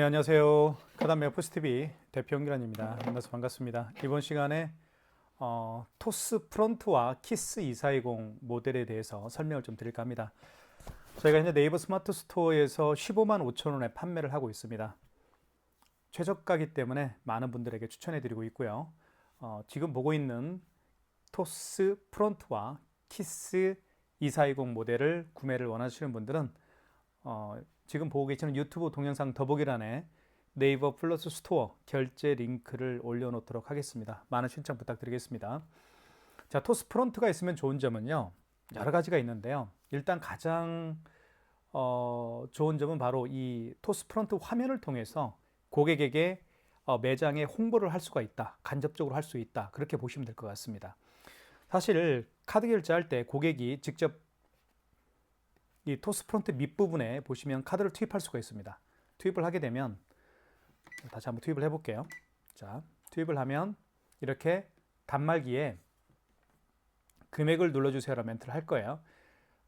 네, 안녕하세요. 카단메어 포스TV 대표 홍기란입니다. 만나서 반갑습니다. 이번 시간에 토스 프론트와 키스 2420 모델에 대해서 설명을 좀 드릴까 합니다. 저희가 현재 네이버 스마트 스토어에서 15만 5천 원에 판매를 하고 있습니다. 최저가이기 때문에 많은 분들에게 추천해 드리고 있고요. 지금 보고 있는 토스 프론트와 키스 2420 모델을 구매를 원하시는 분들은 지금 보고 계시는 유튜브 동영상 더보기란에 네이버 플러스 스토어 결제 링크를 올려놓도록 하겠습니다. 많은 신청 부탁드리겠습니다. 자, 토스 프론트가 있으면 좋은 점은요, 여러 가지가 있는데요. 일단 가장 좋은 점은 바로 이 토스 프론트 화면을 통해서 고객에게 매장에 홍보를 할 수가 있다, 간접적으로 할 수 있다, 그렇게 보시면 될 것 같습니다. 사실 카드 결제할 때 고객이 직접 이 토스 프론트 밑부분에 보시면 카드를 투입할 수가 있습니다. 투입을 하게 되면, 다시 한번 투입을 해볼게요. 자, 투입을 하면 이렇게 단말기에 금액을 눌러주세요라는 멘트를 할 거예요.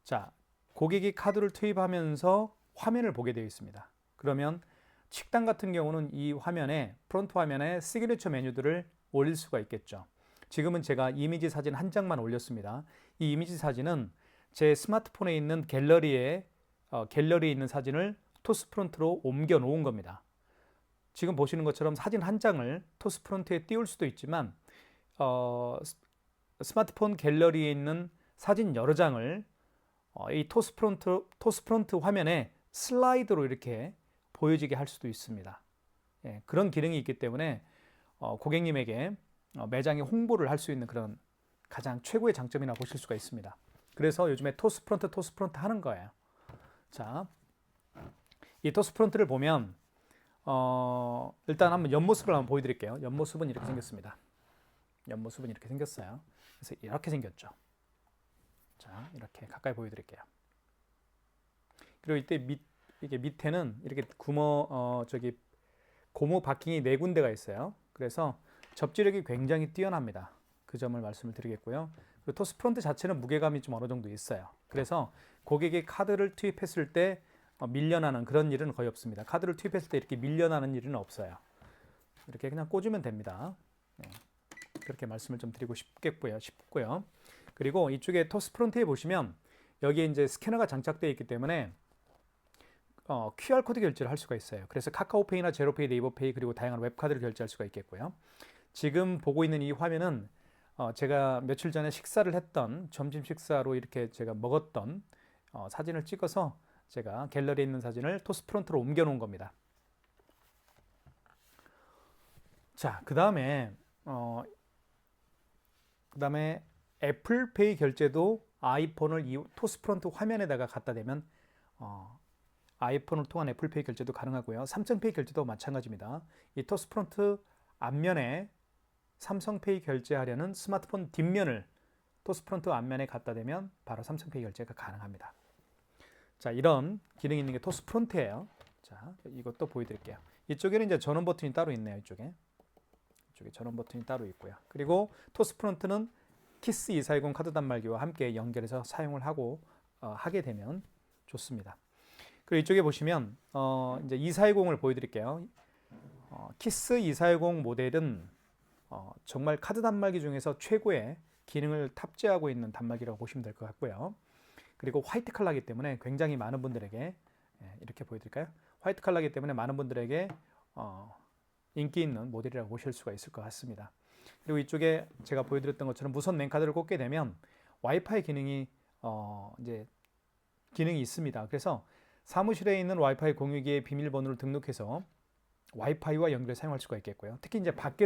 자, 고객이 카드를 투입하면서 화면을 보게 되어 있습니다. 그러면 식당 같은 경우는 이 화면에, 프론트 화면에 시그니처 메뉴들을 올릴 수가 있겠죠. 지금은 제가 이미지 사진 한 장만 올렸습니다. 이 이미지 사진은 제 스마트폰에 있는 갤러리에 있는 사진을 토스 프론트로 옮겨 놓은 겁니다. 지금 보시는 것처럼 사진 한 장을 토스 프론트에 띄울 수도 있지만 스마트폰 갤러리에 있는 사진 여러 장을 이 토스 프론트 화면에 슬라이드로 이렇게 보여지게 할 수도 있습니다. 예, 그런 기능이 있기 때문에 고객님에게 매장에 홍보를 할 수 있는 그런 가장 최고의 장점이라고 보실 수가 있습니다. 그래서 요즘에 토스 프론트 하는 거예요. 자, 이 토스 프론트를 보면 일단 한번 옆모습을 한번 보여드릴게요. 옆모습은 이렇게 생겼습니다. 옆모습은 이렇게 생겼어요. 그래서 이렇게 생겼죠. 자, 이렇게 가까이 보여드릴게요. 그리고 이때 이게 밑에는 이렇게 고무 바킹이 4군데가 있어요. 그래서 접지력이 굉장히 뛰어납니다. 그 점을 말씀을 드리겠고요. 그리고 토스 프론트 자체는 무게감이 좀 어느 정도 있어요. 그래서 고객이 카드를 투입했을 때 밀려나는 그런 일은 거의 없습니다. 카드를 투입했을 때 이렇게 밀려나는 일은 없어요. 이렇게 그냥 꽂으면 됩니다. 네. 그렇게 말씀을 좀 드리고 싶고요. 그리고 이쪽에 토스 프론트에 보시면 여기에 이제 스캐너가 장착되어 있기 때문에 QR코드 결제를 할 수가 있어요. 그래서 카카오페이나 제로페이, 네이버페이, 그리고 다양한 웹카드를 결제할 수가 있겠고요. 지금 보고 있는 이 화면은 제가 며칠 전에 식사를 했던, 점심 식사로 이렇게 제가 먹었던 사진을 찍어서 제가 갤러리에 있는 사진을 토스 프론트로 옮겨 놓은 겁니다. 자, 그 다음에 애플페이 결제도 아이폰을 이 토스 프론트 화면에다가 갖다 대면 아이폰을 통한 애플페이 결제도 가능하고요. 삼성페이 결제도 마찬가지입니다. 이 토스 프론트 앞면에 삼성페이 결제하려는 스마트폰 뒷면을 토스 프론트 앞면에 갖다 대면 바로 삼성페이 결제가 가능합니다. 자, 이런 기능이 있는 게 토스 프론트예요. 자, 이것도 보여드릴게요. 이쪽에는 이제 전원 버튼이 따로 있네요. 이쪽에 전원 버튼이 따로 있고요. 그리고 토스 프론트는 키스 2420 카드 단말기와 함께 연결해서 사용을 하게 되면 좋습니다. 그리고 이쪽에 보시면 이제 2420을 보여드릴게요. 키스 2420 모델은 정말 카드 단말기 중에서 최고의 기능을 탑재하고 있는 단말기라고 보시면 될 것 같고요. 그리고 화이트 컬러이기 때문에 굉장히 많은 분들에게, 이렇게 보여드릴까요? 화이트 컬러이기 때문에 많은 분들에게 인기 있는 모델이라고 보실 수가 있을 것 같습니다. 그리고 이쪽에 제가 보여드렸던 것처럼 무선 랜카드를 꽂게 되면 와이파이 기능이 있습니다. 그래서 사무실에 있는 와이파이 공유기에 비밀번호를 등록해서 와이파이와 연결해 사용할 수가 있겠고요. 특히 이제 팝업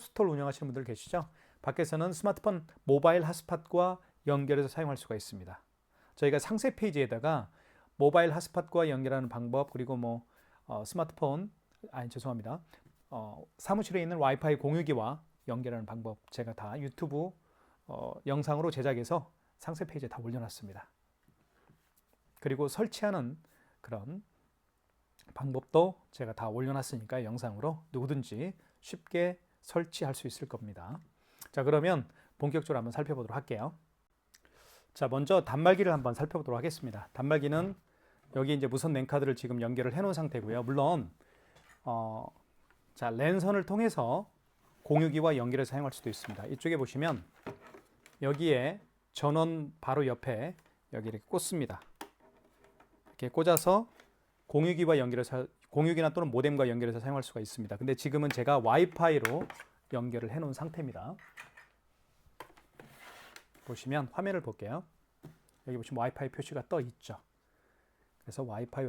스토어를 운영하시는 분들 계시죠? 밖에서는 스마트폰 모바일 핫스팟과 연결해서 사용할 수가 있습니다. 저희가 상세 페이지에다가 모바일 핫스팟과 연결하는 방법, 그리고 사무실에 있는 와이파이 공유기와 연결하는 방법, 제가 다 유튜브 영상으로 제작해서 상세 페이지에 다 올려놨습니다. 그리고 설치하는 그런 방법도 제가 다 올려놨으니까 영상으로 누구든지 쉽게 설치할 수 있을 겁니다. 자, 그러면 본격적으로 한번 살펴보도록 할게요. 자, 먼저 단말기를 한번 살펴보도록 하겠습니다. 단말기는 여기 이제 무선 랜카드를 지금 연결을 해 놓은 상태고요. 물론 자, 랜선을 통해서 공유기와 연결해서 사용할 수도 있습니다. 이쪽에 보시면 여기에 전원 바로 옆에 여기 이렇게 꽂습니다. 이렇게 꽂아서 공유기와 연결해서 공유기나 또는 모뎀과 연결해서 사용할 수가 있습니다. 근데 지금은 제가 와이파이로 연결을 해 놓은 상태입니다. 보시면 화면을 볼게요. 여기 보시면 와이파이 표시가 떠 있죠. 그래서 와이파이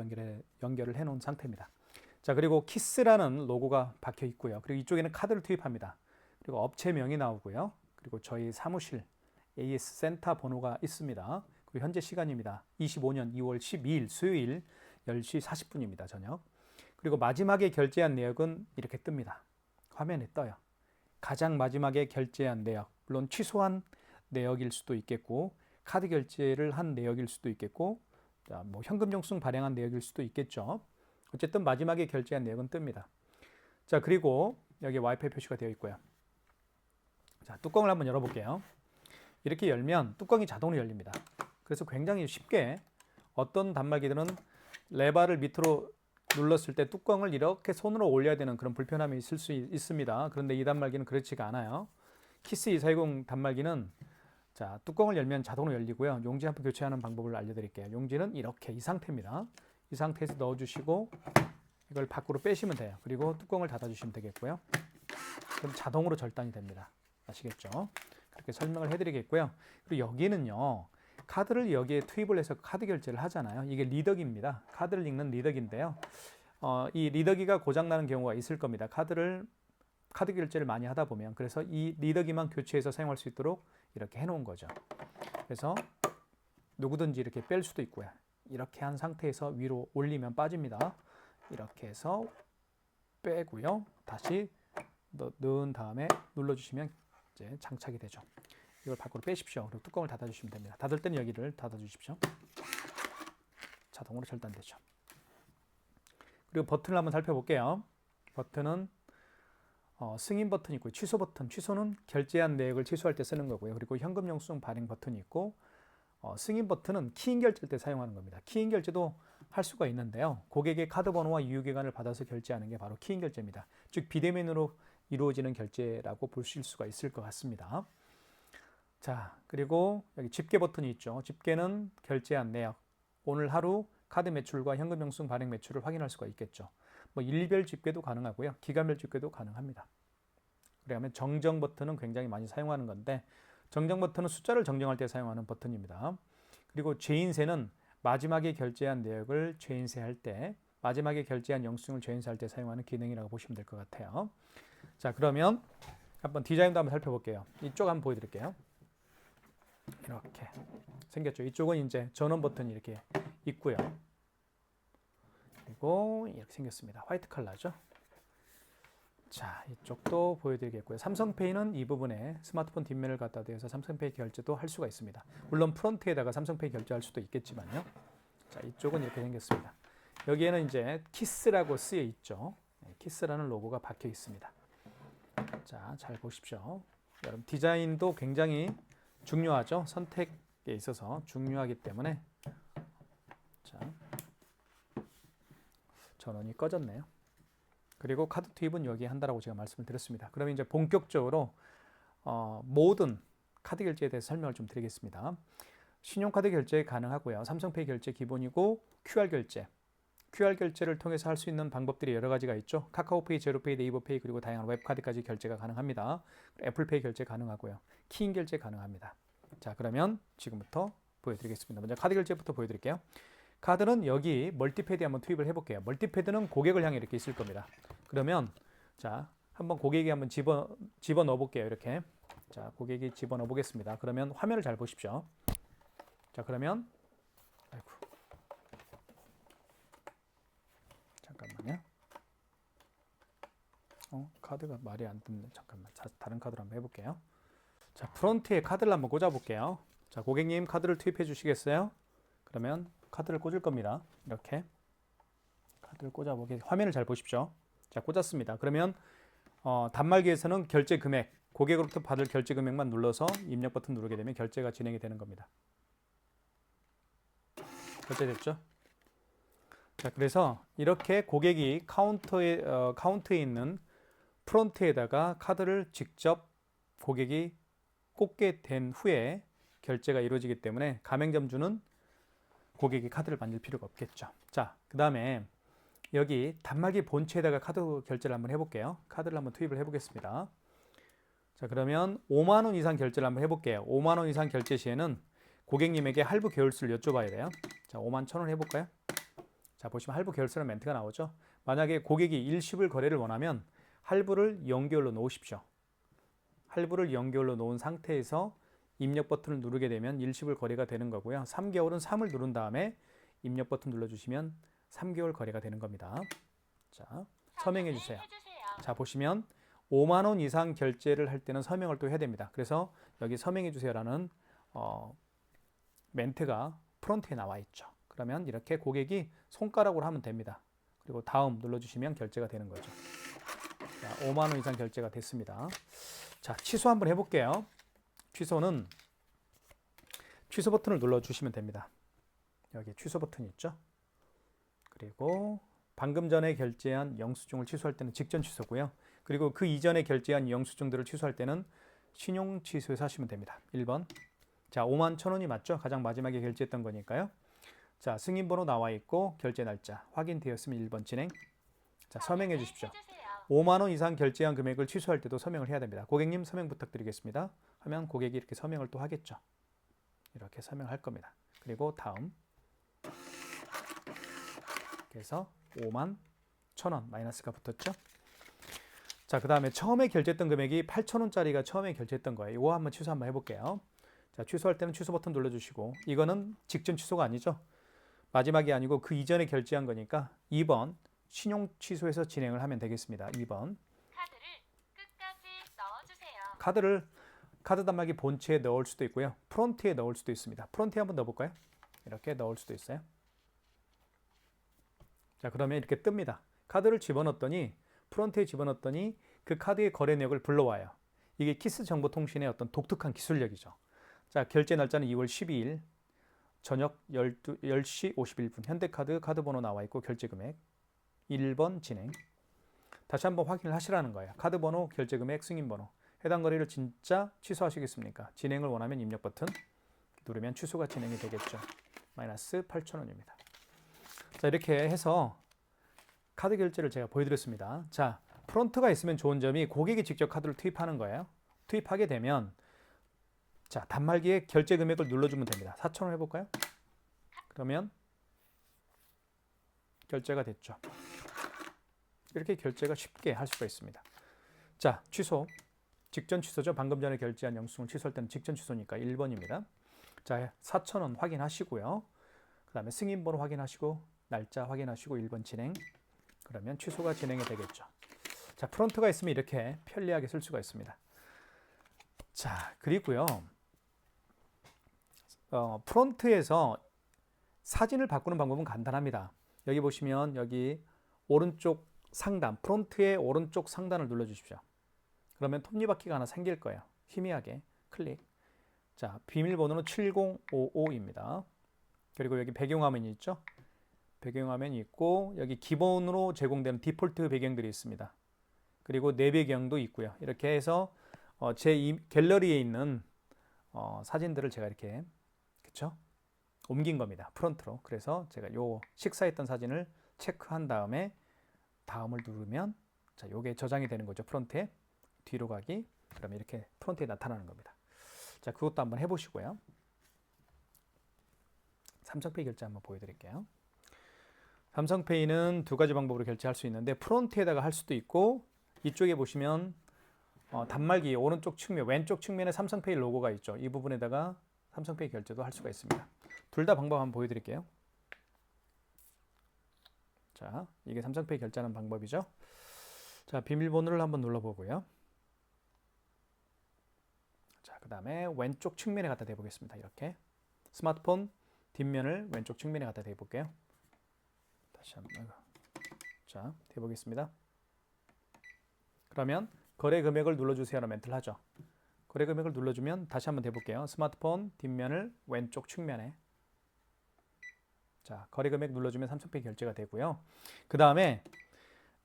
연결을 해 놓은 상태입니다. 자, 그리고 키스라는 로고가 박혀 있고요. 그리고 이쪽에는 카드를 투입합니다. 그리고 업체명이 나오고요. 그리고 저희 사무실 AS 센터 번호가 있습니다. 그리고 현재 시간입니다. 25년 2월 12일 수요일 10시 40분입니다. 저녁. 그리고 마지막에 결제한 내역은 이렇게 뜹니다. 화면에 떠요. 가장 마지막에 결제한 내역, 물론 취소한 내역일 수도 있겠고 카드 결제를 한 내역일 수도 있겠고 뭐 현금 영수증 발행한 내역일 수도 있겠죠. 어쨌든 마지막에 결제한 내역은 뜹니다. 자, 그리고 여기 와이파이 표시가 되어 있고요. 자, 뚜껑을 한번 열어볼게요. 이렇게 열면 뚜껑이 자동으로 열립니다. 그래서 굉장히 쉽게 어떤 단말기들은 레버를 밑으로 눌렀을 때 뚜껑을 이렇게 손으로 올려야 되는 그런 불편함이 있을 수 있습니다. 그런데 이 단말기는 그렇지가 않아요. 키스 2420 단말기는 자, 뚜껑을 열면 자동으로 열리고요. 용지 한번 교체하는 방법을 알려드릴게요. 용지는 이렇게 이 상태입니다. 이 상태에서 넣어주시고 이걸 밖으로 빼시면 돼요. 그리고 뚜껑을 닫아주시면 되겠고요. 그럼 자동으로 절단이 됩니다. 아시겠죠? 그렇게 설명을 해드리겠고요. 그리고 여기는요. 카드를 여기에 투입을 해서 카드 결제를 하잖아요. 이게 리더기입니다. 카드를 읽는 리더기인데요. 이 리더기가 고장나는 경우가 있을 겁니다. 카드 결제를 많이 하다 보면. 그래서 이 리더기만 교체해서 사용할 수 있도록 이렇게 해놓은 거죠. 그래서 누구든지 이렇게 뺄 수도 있고요. 이렇게 한 상태에서 위로 올리면 빠집니다. 이렇게 해서 빼고요. 다시 넣은 다음에 눌러주시면 이제 장착이 되죠. 이걸 밖으로 빼십시오. 그리고 뚜껑을 닫아주시면 됩니다. 닫을 때는 여기를 닫아주십시오. 자동으로 절단되죠. 그리고 버튼을 한번 살펴볼게요. 버튼은 승인 버튼이 있고 취소 버튼, 취소는 결제한 내역을 취소할 때 쓰는 거고요. 그리고 현금 영수증 발행 버튼이 있고 승인 버튼은 키인 결제할 때 사용하는 겁니다. 키인 결제도 할 수가 있는데요. 고객의 카드 번호와 유효기간을 받아서 결제하는 게 바로 키인 결제입니다. 즉 비대면으로 이루어지는 결제라고 보실 수가 있을 것 같습니다. 자, 그리고 여기 집계 버튼이 있죠. 집계는 결제한 내역, 오늘 하루 카드 매출과 현금 영수증 발행 매출을 확인할 수가 있겠죠. 뭐 일별 집계도 가능하고요. 기간별 집계도 가능합니다. 그러면 정정 버튼은 굉장히 많이 사용하는 건데 정정 버튼은 숫자를 정정할 때 사용하는 버튼입니다. 그리고 죄인세는 마지막에 결제한 내역을 죄인세할 때 마지막에 결제한 영수증을 죄인세할 때 사용하는 기능이라고 보시면 될 것 같아요. 자, 그러면 한번 디자인도 한번 살펴볼게요. 이쪽 한번 보여드릴게요. 이렇게 생겼죠. 이쪽은 이제 전원 버튼이 이렇게 있고요. 그리고 이렇게 생겼습니다. 화이트 컬러죠. 자, 이쪽도 보여드리겠고요. 삼성페이는 이 부분에 스마트폰 뒷면을 갖다 대서 삼성페이 결제도 할 수가 있습니다. 물론 프론트에다가 삼성페이 결제할 수도 있겠지만요. 자, 이쪽은 이렇게 생겼습니다. 여기에는 이제 키스라고 쓰여 있죠. 키스라는 로고가 박혀 있습니다. 자, 잘 보십시오. 여러분 디자인도 굉장히 중요하죠. 선택에 있어서 중요하기 때문에 자, 전원이 꺼졌네요. 그리고 카드 투입은 여기에 한다라고 제가 말씀을 드렸습니다. 그러면 이제 본격적으로 모든 카드 결제에 대해서 설명을 좀 드리겠습니다. 신용카드 결제 가능하고요. 삼성페이 결제 기본이고 QR 결제를 통해서 할 수 있는 방법들이 여러 가지가 있죠. 카카오페이, 제로페이, 네이버페이 그리고 다양한 웹카드까지 결제가 가능합니다. 애플페이 결제 가능하고요. 키인 결제 가능합니다. 자, 그러면 지금부터 보여드리겠습니다. 먼저 카드 결제부터 보여드릴게요. 카드는 여기 멀티패드에 한번 투입을 해볼게요. 멀티패드는 고객을 향해 이렇게 있을 겁니다. 그러면 자, 한번 고객이 한번 집어 넣어 볼게요. 이렇게. 자, 고객이 집어 넣어 보겠습니다. 그러면 화면을 잘 보십시오. 자, 그러면 아이고. 잠깐만요. 카드가 말이 안 듣네. 잠깐만. 다른 카드로 한번 해볼게요. 자, 프론트에 카드를 한번 꽂아 볼게요. 자, 고객님 카드를 투입해 주시겠어요? 그러면 카드를 꽂을 겁니다. 이렇게 카드를 꽂아 보게. 화면을 잘 보십시오. 자, 꽂았습니다. 그러면 단말기에서는 결제 금액, 고객으로부터 받을 결제 금액만 눌러서 입력 버튼 누르게 되면 결제가 진행이 되는 겁니다. 결제됐죠? 자, 그래서 이렇게 고객이 카운트에 있는 프론트에다가 카드를 직접 고객이 꽂게 된 후에 결제가 이루어지기 때문에 가맹점주는 고객이 카드를 만질 필요가 없겠죠. 자, 그 다음에 여기 단말기 본체에다가 카드 결제를 한번 해볼게요. 카드를 한번 투입을 해보겠습니다. 자, 그러면 5만 원 이상 결제를 한번 해볼게요. 5만 원 이상 결제 시에는 고객님에게 할부 계열수를 여쭤봐야 돼요. 자, 5만 1천 원 해볼까요? 자, 보시면 할부 계열수라는 멘트가 나오죠. 만약에 고객이 일시불 거래를 원하면 할부를 0개월로 놓으십시오. 할부를 0개월로 놓은 상태에서 입력 버튼을 누르게 되면 일시불 거래가 되는 거고요. 3개월은 3을 누른 다음에 입력 버튼 눌러주시면 3개월 거래가 되는 겁니다. 자, 서명해 주세요. 자, 보시면 5만 원 이상 결제를 할 때는 서명을 또 해야 됩니다. 그래서 여기 서명해 주세요라는 멘트가 프론트에 나와 있죠. 그러면 이렇게 고객이 손가락으로 하면 됩니다. 그리고 다음 눌러주시면 결제가 되는 거죠. 자, 5만 원 이상 결제가 됐습니다. 자, 취소 한번 해볼게요. 취소는 취소 버튼을 눌러주시면 됩니다. 여기 취소 버튼이 있죠. 그리고 방금 전에 결제한 영수증을 취소할 때는 직전 취소고요. 그리고 그 이전에 결제한 영수증들을 취소할 때는 신용 취소해서 하시면 됩니다. 1번. 자, 5만 1천 원이 맞죠? 가장 마지막에 결제했던 거니까요. 자, 승인번호 나와 있고 결제 날짜 확인되었으면 1번 진행. 자, 서명해 주십시오. 5만 원 이상 결제한 금액을 취소할 때도 서명을 해야 됩니다. 고객님 서명 부탁드리겠습니다. 하면 고객이 이렇게 서명을 또 하겠죠. 이렇게 서명할 겁니다. 그리고 다음. 그래서 5만 1천 원 마이너스가 붙었죠. 자, 그 다음에 처음에 결제했던 금액이 8천 원짜리가 처음에 결제했던 거예요. 이거 한번 취소 한번 해볼게요. 자, 취소할 때는 취소 버튼 눌러주시고 이거는 직전 취소가 아니죠. 마지막이 아니고 그 이전에 결제한 거니까 2번 신용 취소해서 진행을 하면 되겠습니다. 2번. 카드를 끝까지 넣어주세요. 카드를 카드 단말기 본체에 넣을 수도 있고요. 프론트에 넣을 수도 있습니다. 프론트에 한번 넣어볼까요? 이렇게 넣을 수도 있어요. 자, 그러면 이렇게 뜹니다. 카드를 집어넣었더니 프론트에 집어넣었더니 그 카드의 거래 내역을 불러와요. 이게 키스정보통신의 어떤 독특한 기술력이죠. 자, 결제 날짜는 2월 12일 저녁 10시 51분 현대카드 카드번호 나와 있고 결제금액 1번 진행. 다시 한번 확인을 하시라는 거예요. 카드번호, 결제금액, 승인번호. 해당 거래를 진짜 취소하시겠습니까? 진행을 원하면 입력 버튼 누르면 취소가 진행이 되겠죠. 마이너스 8,000원입니다. 자, 이렇게 해서 카드 결제를 제가 보여드렸습니다. 자, 프론트가 있으면 좋은 점이 고객이 직접 카드를 투입하는 거예요. 투입하게 되면 자, 단말기에 결제 금액을 눌러주면 됩니다. 4,000원 해볼까요? 그러면 결제가 됐죠. 이렇게 결제가 쉽게 할 수가 있습니다. 자, 취소. 직전 취소죠. 방금 전에 결제한 영수증을 취소할 때는 직전 취소니까 1번입니다. 자, 4,000원 확인하시고요. 그 다음에 승인번호 확인하시고 날짜 확인하시고 1번 진행. 그러면 취소가 진행이 되겠죠. 자, 프론트가 있으면 이렇게 편리하게 쓸 수가 있습니다. 자, 그리고요. 프론트에서 사진을 바꾸는 방법은 간단합니다. 여기 보시면 여기 오른쪽 상단, 프론트의 오른쪽 상단을 눌러주십시오. 그러면 톱니바퀴가 하나 생길 거예요. 희미하게 클릭. 자, 비밀번호는 7055입니다. 그리고 여기 배경화면이 있죠. 배경화면이 있고 여기 기본으로 제공되는 디폴트 배경들이 있습니다. 그리고 내 배경도 있고요. 이렇게 해서 제 갤러리에 있는 사진들을 제가 이렇게 그쵸? 옮긴 겁니다. 프론트로. 그래서 제가 요 식사했던 사진을 체크한 다음에 다음을 누르면 자, 요게 저장이 되는 거죠. 프론트에. 뒤로 가기. 그러면 이렇게 프론트에 나타나는 겁니다. 자, 그것도 한번 해보시고요. 삼성페이 결제 한번 보여드릴게요. 삼성페이는 두 가지 방법으로 결제할 수 있는데 프론트에다가 할 수도 있고 이쪽에 보시면 단말기 오른쪽 측면, 왼쪽 측면에 삼성페이 로고가 있죠. 이 부분에다가 삼성페이 결제도 할 수가 있습니다. 둘 다 방법 한번 보여드릴게요. 자, 이게 삼성페이 결제하는 방법이죠. 자, 비밀번호를 한번 눌러보고요. 자, 그 다음에 왼쪽 측면에 갖다 대보겠습니다. 이렇게 스마트폰 뒷면을 왼쪽 측면에 갖다 대볼게요. 다시 한번 자, 대보겠습니다. 그러면 거래 금액을 눌러주세요라는 멘트를 하죠. 거래 금액을 눌러주면 다시 한번 대볼게요. 스마트폰 뒷면을 왼쪽 측면에 자, 거래 금액 눌러주면 삼성페이 결제가 되고요. 그 다음에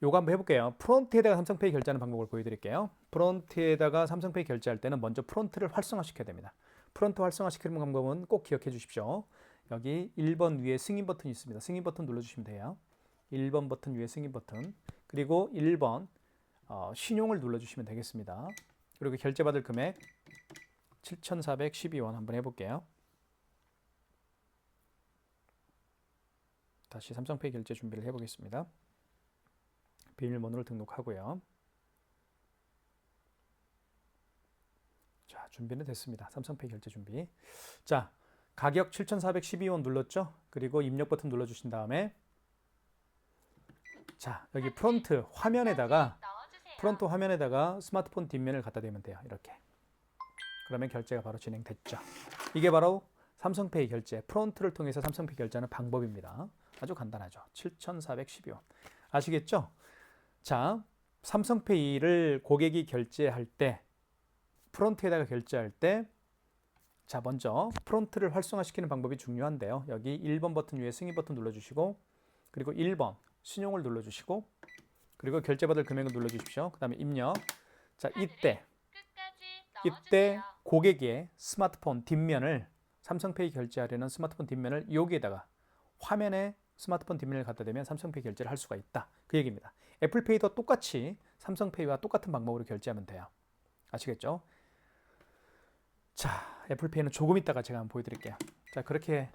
요거 한번 해볼게요. 프론트에다가 삼성페이 결제하는 방법을 보여드릴게요. 프론트에다가 삼성페이 결제할 때는 먼저 프론트를 활성화시켜야 됩니다. 프론트 활성화시키는 방법은 꼭 기억해 주십시오. 여기 1번 위에 승인 버튼이 있습니다. 승인 버튼 눌러주시면 돼요. 1번 버튼 위에 승인 버튼, 그리고 1번 신용을 눌러주시면 되겠습니다. 그리고 결제받을 금액 7,412원 한번 해볼게요. 다시 삼성페이 결제 준비를 해보겠습니다. 비밀번호를 등록하고요. 자, 준비는 됐습니다. 삼성페이 결제 준비. 자, 가격 7,412원 눌렀죠? 그리고 입력 버튼 눌러주신 다음에 자, 여기 프론트 화면에다가 스마트폰 뒷면을 갖다 대면 돼요. 이렇게. 그러면 결제가 바로 진행됐죠. 이게 바로 삼성페이 결제, 프론트를 통해서 삼성페이 결제하는 방법입니다. 아주 간단하죠. 7,412원. 아시겠죠? 자, 삼성페이를 고객이 결제할 때, 프론트에다가 결제할 때, 자, 먼저 프론트를 활성화시키는 방법이 중요한데요. 여기 1번 버튼 위에 승인 버튼 눌러주시고, 그리고 1번 신용을 눌러주시고, 그리고 결제받을 금액을 눌러주십시오. 그 다음에 입력. 자, 이때 고객의 스마트폰 뒷면을, 삼성페이 결제하려는 스마트폰 뒷면을 여기에다가 화면에 스마트폰 뒷면을 갖다 대면 삼성페이 결제를 할 수가 있다. 그 얘기입니다. 애플페이도 똑같이 삼성페이와 똑같은 방법으로 결제하면 돼요. 아시겠죠? 자, 애플페이는 조금 있다가 제가 한번 보여드릴게요. 자, 그렇게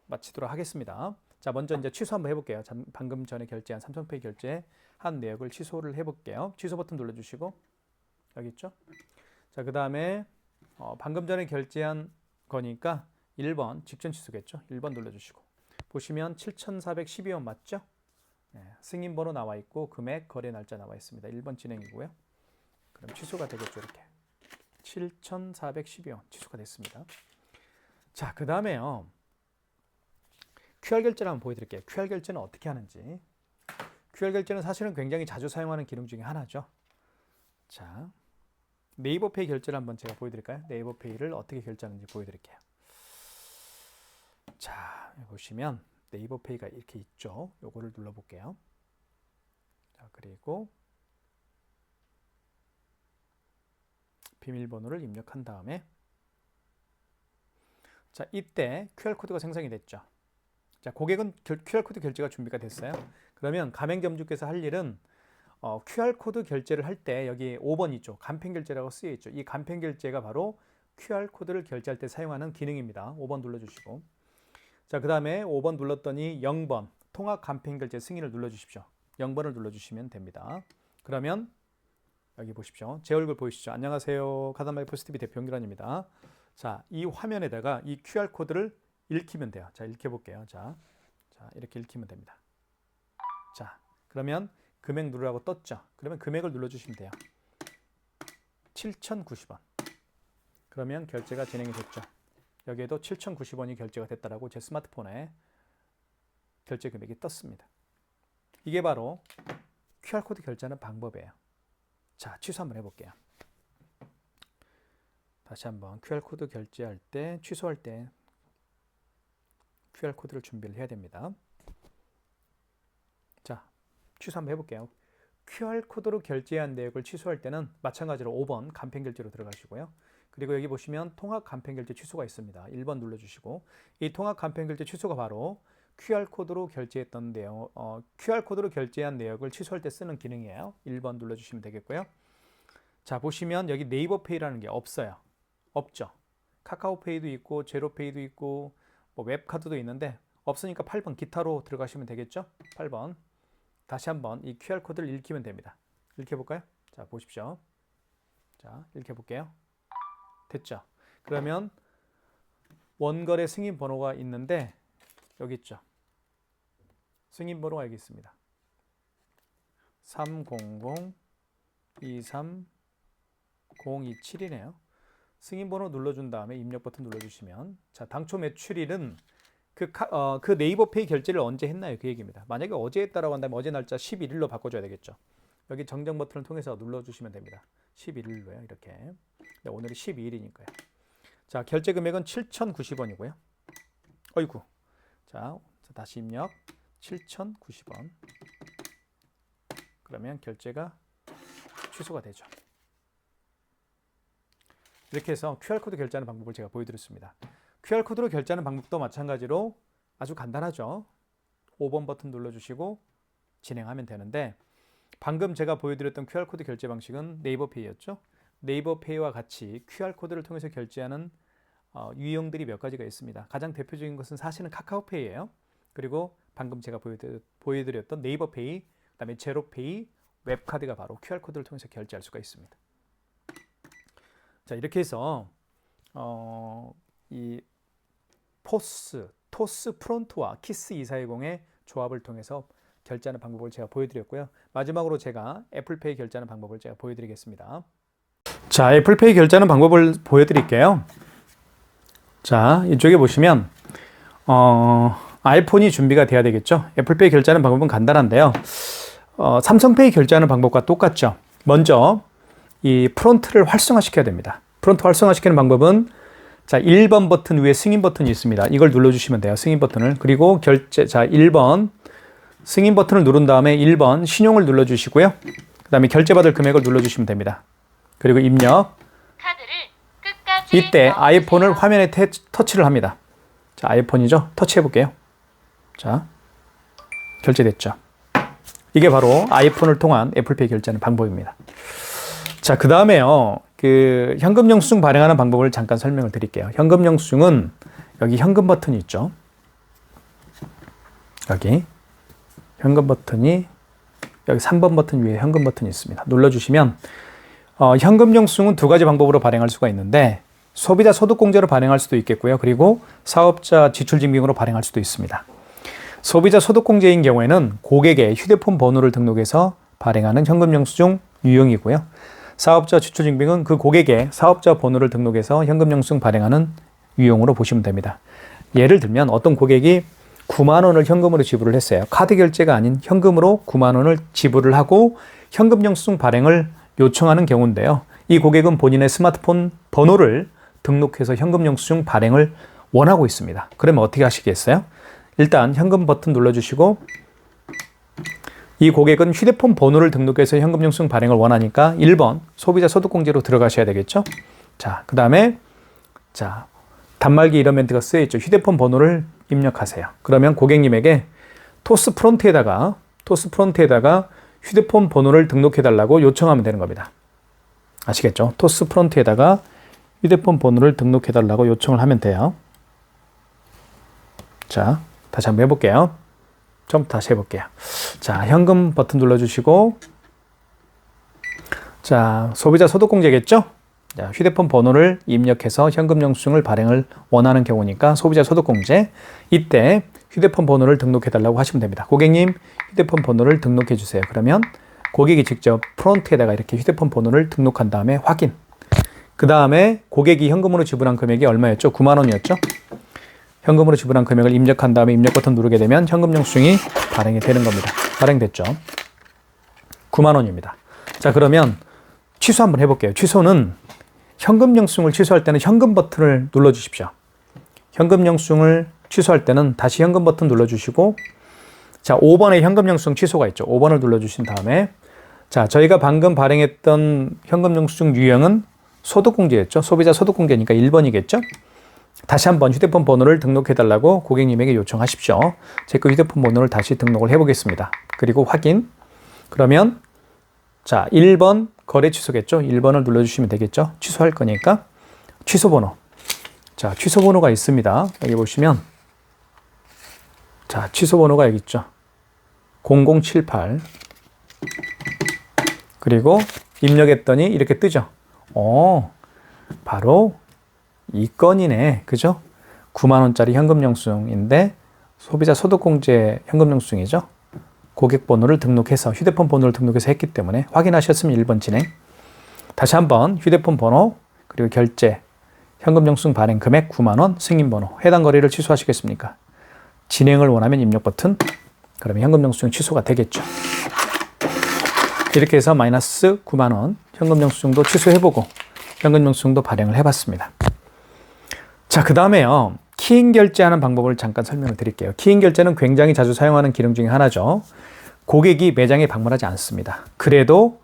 마치도록 하겠습니다. 자, 먼저 이제 취소 한번 해볼게요. 방금 전에 결제한 삼성페이 결제한 내역을 취소를 해볼게요. 취소 버튼 눌러주시고, 여기 있죠? 자, 그 다음에 방금 전에 결제한 거니까 1번 직전 취소겠죠? 1번 눌러주시고, 보시면 7,412원 맞죠? 네, 승인 번호 나와 있고 금액, 거래 날짜 나와 있습니다. 1번 진행이고요. 그럼 취소가 되겠죠, 이렇게. 7,412원 취소가 됐습니다. 자, 그 다음에요. QR 결제를 한번 보여드릴게요. QR 결제는 어떻게 하는지. QR 결제는 사실은 굉장히 자주 사용하는 기능 중에 하나죠. 자, 네이버페이 결제를 한번 제가 보여드릴까요? 네이버페이를 어떻게 결제하는지 보여드릴게요. 자, 보시면 네이버페이가 이렇게 있죠. 요거를 눌러볼게요. 자, 그리고 비밀번호를 입력한 다음에 자, 이때 QR코드가 생성이 됐죠. 자, 고객은 QR코드 결제가 준비가 됐어요. 그러면 가맹점주께서 할 일은 QR코드 결제를 할 때 여기 5번 있죠. 간편결제라고 쓰여 있죠. 이 간편결제가 바로 QR코드를 결제할 때 사용하는 기능입니다. 5번 눌러주시고, 자, 그 다음에 5번 눌렀더니 0번 통합 간편결제 승인을 눌러주십시오. 0번을 눌러주시면 됩니다. 그러면 여기 보십시오. 제 얼굴 보이시죠? 안녕하세요. 가담마이 포스티비 대표 연결원입니다. 자, 이 화면에다가 이 QR코드를 읽히면 돼요. 자, 읽혀볼게요. 자, 이렇게 읽히면 됩니다. 자, 그러면 금액 누르라고 떴죠? 그러면 금액을 눌러주시면 돼요. 7,090원. 그러면 결제가 진행이 됐죠. 여기에도 7,090원이 결제가 됐다라고 제 스마트폰에 결제 금액이 떴습니다. 이게 바로 QR코드 결제하는 방법이에요. 자, 취소 한번 해볼게요. 다시 한번 QR코드 결제할 때, 취소할 때 QR코드를 준비를 해야 됩니다. 자, 취소 한번 해볼게요. QR코드로 결제한 내역을 취소할 때는 마찬가지로 5번 간편결제로 들어가시고요. 그리고 여기 보시면 통합 간편결제 취소가 있습니다. 1번 눌러주시고, 이 통합 간편결제 취소가 바로 QR코드로 결제했던 내용, QR코드로 결제한 내역을 취소할 때 쓰는 기능이에요. 1번 눌러주시면 되겠고요. 자, 보시면 여기 네이버페이라는 게 없어요. 없죠. 카카오페이도 있고 제로페이도 있고 뭐 웹카드도 있는데 없으니까 8번 기타로 들어가시면 되겠죠. 8번 다시 한번 이 QR코드를 읽히면 됩니다. 읽혀볼까요? 자, 보십시오. 자, 읽혀볼게요. 됐죠. 그러면 원거래 승인 번호가 있는데 여기 있죠. 승인 번호가 여기 있습니다. 300-23027이네요. 승인 번호 눌러준 다음에 입력 버튼 눌러주시면, 자, 당초 매출일은 그 네이버페이 결제를 언제 했나요? 그 얘기입니다. 만약에 어제 했다라고 한다면 어제 날짜 11일로 바꿔줘야 되겠죠. 여기 정정 버튼을 통해서 눌러주시면 됩니다. 11일로요. 이렇게. 네, 오늘이 12일이니까요. 자, 결제 금액은 7,090원이고요. 어이구. 자, 자, 다시 입력 7,090원. 그러면 결제가 취소가 되죠. 이렇게 해서 QR코드 결제하는 방법을 제가 보여드렸습니다. QR코드로 결제하는 방법도 마찬가지로 아주 간단하죠. 5번 버튼 눌러주시고 진행하면 되는데, 방금 제가 보여드렸던 QR코드 결제 방식은 네이버페이였죠. 네이버페이와 같이 QR코드를 통해서 결제하는 유형들이 몇 가지가 있습니다. 가장 대표적인 것은 사실은 카카오페이예요. 그리고 방금 제가 보여드렸던 네이버페이, 그다음에 제로페이, 웹카드가 바로 QR코드를 통해서 결제할 수가 있습니다. 자, 이렇게 해서 이 토스 프론트와 키스 2420의 조합을 통해서 결제하는 방법을 제가 보여드렸고요. 마지막으로 제가 애플페이 결제하는 방법을 제가 보여드리겠습니다. 자, 애플페이 결제하는 방법을 보여드릴게요. 자, 이쪽에 보시면 아이폰이 준비가 돼야 되겠죠. 애플페이 결제하는 방법은 간단한데요. 삼성페이 결제하는 방법과 똑같죠. 먼저 이 프론트를 활성화시켜야 됩니다. 프론트 활성화시키는 방법은 자, 1번 버튼 위에 승인 버튼이 있습니다. 이걸 눌러주시면 돼요. 승인 버튼을. 그리고 자, 1번 승인 버튼을 누른 다음에 1번 신용을 눌러주시고요. 그 다음에 결제받을 금액을 눌러주시면 됩니다. 그리고 입력. 카드를 끝까지 이때 넣어주세요. 아이폰을 화면에 터치를 합니다. 자, 아이폰이죠. 터치해 볼게요. 자, 결제됐죠. 이게 바로 아이폰을 통한 애플페이 결제하는 방법입니다. 자, 그 다음에요. 현금 영수증 발행하는 방법을 잠깐 설명을 드릴게요. 현금 영수증은 여기 현금 버튼이 있죠. 여기 현금 버튼이 여기 3번 버튼 위에 현금 버튼이 있습니다. 눌러주시면 현금 영수증은 두 가지 방법으로 발행할 수가 있는데, 소비자 소득공제로 발행할 수도 있겠고요. 그리고 사업자 지출증빙으로 발행할 수도 있습니다. 소비자 소득공제인 경우에는 고객의 휴대폰 번호를 등록해서 발행하는 현금 영수증 유형이고요. 사업자 지출증빙은 그 고객의 사업자 번호를 등록해서 현금 영수증 발행하는 유형으로 보시면 됩니다. 예를 들면 어떤 고객이 9만 원을 현금으로 지불을 했어요. 카드 결제가 아닌 현금으로 9만 원을 지불을 하고 현금 영수증 발행을 요청하는 경우인데요. 이 고객은 본인의 스마트폰 번호를 등록해서 현금 영수증 발행을 원하고 있습니다. 그러면 어떻게 하시겠어요? 일단 현금 버튼 눌러주시고, 이 고객은 휴대폰 번호를 등록해서 현금 영수증 발행을 원하니까 1번 소비자 소득공제로 들어가셔야 되겠죠. 자, 그 다음에 자, 단말기 이런 멘트가 쓰여 있죠. 휴대폰 번호를 입력하세요. 그러면 고객님에게 토스 프론트에다가 휴대폰 번호를 등록해 달라고 요청하면 되는 겁니다. 아시겠죠? 토스 프론트에다가 휴대폰 번호를 등록해 달라고 요청을 하면 돼요. 자, 다시 한번 해볼게요. 다시 해볼게요. 자, 현금 버튼 눌러주시고, 자, 소비자 소득공제겠죠? 자, 휴대폰 번호를 입력해서 현금 영수증을 발행을 원하는 경우니까 소비자 소득공제. 이때 휴대폰 번호를 등록해 달라고 하시면 됩니다. 고객님, 휴대폰 번호를 등록해 주세요. 그러면 고객이 직접 프론트에다가 이렇게 휴대폰 번호를 등록한 다음에 확인. 그 다음에 고객이 현금으로 지불한 금액이 얼마였죠? 9만 원이었죠? 현금으로 지불한 금액을 입력한 다음에 입력 버튼 누르게 되면 현금 영수증이 발행이 되는 겁니다. 발행됐죠? 9만 원입니다. 자, 그러면 취소 한번 해볼게요. 취소는 현금 영수증을 취소할 때는 현금 버튼을 눌러주십시오. 현금 영수증을 취소할 때는 다시 현금 버튼 눌러주시고, 자, 5번에 현금 영수증 취소가 있죠. 5번을 눌러주신 다음에, 자, 저희가 방금 발행했던 현금 영수증 유형은 소득공제였죠. 소비자 소득공제니까 1번이겠죠. 다시 한번 휴대폰 번호를 등록해 달라고 고객님에게 요청하십시오. 제 그 휴대폰 번호를 다시 등록을 해보겠습니다. 그리고 확인. 그러면 자, 1번 거래 취소겠죠. 1번을 눌러주시면 되겠죠. 취소할 거니까 취소 번호. 자, 취소 번호가 있습니다. 여기 보시면 자, 취소 번호가 여기 있죠. 0078. 그리고 입력했더니 이렇게 뜨죠. 바로 이 건이네. 그죠? 9만 원짜리 현금 영수증인데 소비자 소득공제 현금 영수증이죠. 고객 번호를 등록해서 휴대폰 번호를 등록해서 했기 때문에 확인하셨으면 1번 진행. 다시 한번 휴대폰 번호 그리고 결제 현금 영수증 발행 금액 9만 원 승인 번호 해당 거래를 취소하시겠습니까? 진행을 원하면 입력 버튼. 그러면 현금 영수증 취소가 되겠죠. 이렇게 해서 마이너스 9만 원 현금 영수증도 취소해보고 현금 영수증도 발행을 해봤습니다. 자, 그 다음에요. 키인 결제하는 방법을 잠깐 설명을 드릴게요. 키인 결제는 굉장히 자주 사용하는 기능 중에 하나죠. 고객이 매장에 방문하지 않습니다. 그래도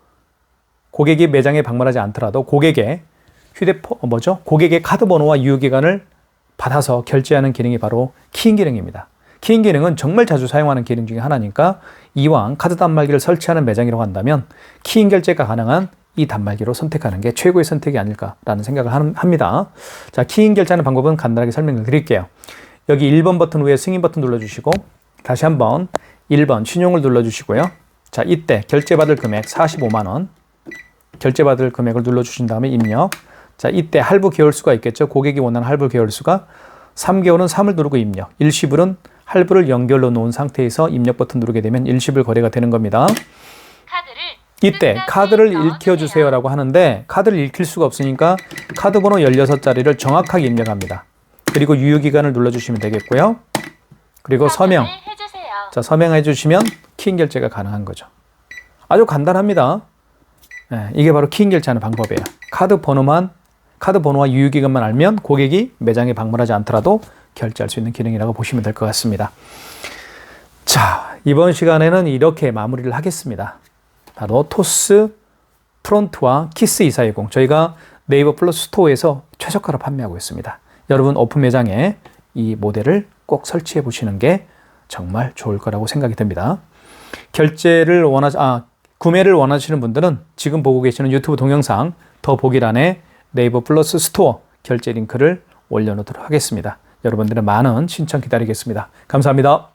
고객이 매장에 방문하지 않더라도 고객의 고객의 카드 번호와 유효기간을 받아서 결제하는 기능이 바로 키인 기능입니다. 키인 기능은 정말 자주 사용하는 기능 중에 하나니까 이왕 카드 단말기를 설치하는 매장이라고 한다면 키인 결제가 가능한 이 단말기로 선택하는 게 최고의 선택이 아닐까라는 생각을 합니다. 자, 키인 결제하는 방법은 간단하게 설명을 드릴게요. 여기 1번 버튼 위에 승인 버튼 눌러주시고 다시 한번 1번 신용을 눌러주시고요. 자, 이때 결제받을 금액 45만 원 결제받을 금액을 눌러주신 다음에 입력. 자, 이때 할부 계열수가 있겠죠. 고객이 원하는 할부 계열수가 3개월은 3을 누르고 입력. 일시불은 할부를 연결로 놓은 상태에서 입력 버튼 누르게 되면 일시불 거래가 되는 겁니다. 이때 카드를 읽혀주세요라고 하는데 카드를 읽힐 수가 없으니까 카드 번호 16자리를 정확하게 입력합니다. 그리고 유효기간을 눌러주시면 되겠고요. 그리고 서명. 자, 서명해 주시면 키인 결제가 가능한 거죠. 아주 간단합니다. 네, 이게 바로 키인 결제하는 방법이에요. 카드 번호와 유효기간만 알면 고객이 매장에 방문하지 않더라도 결제할 수 있는 기능이라고 보시면 될 것 같습니다. 자, 이번 시간에는 이렇게 마무리를 하겠습니다. 바로 토스 프론트와 키스 2420 저희가 네이버 플러스 스토어에서 최저가로 판매하고 있습니다. 여러분 오픈 매장에 이 모델을 꼭 설치해 보시는 게 정말 좋을 거라고 생각이 듭니다. 구매를 원하시는 분들은 지금 보고 계시는 유튜브 동영상 더보기란에 네이버 플러스 스토어 결제 링크를 올려놓도록 하겠습니다. 여러분들의 많은 신청 기다리겠습니다. 감사합니다.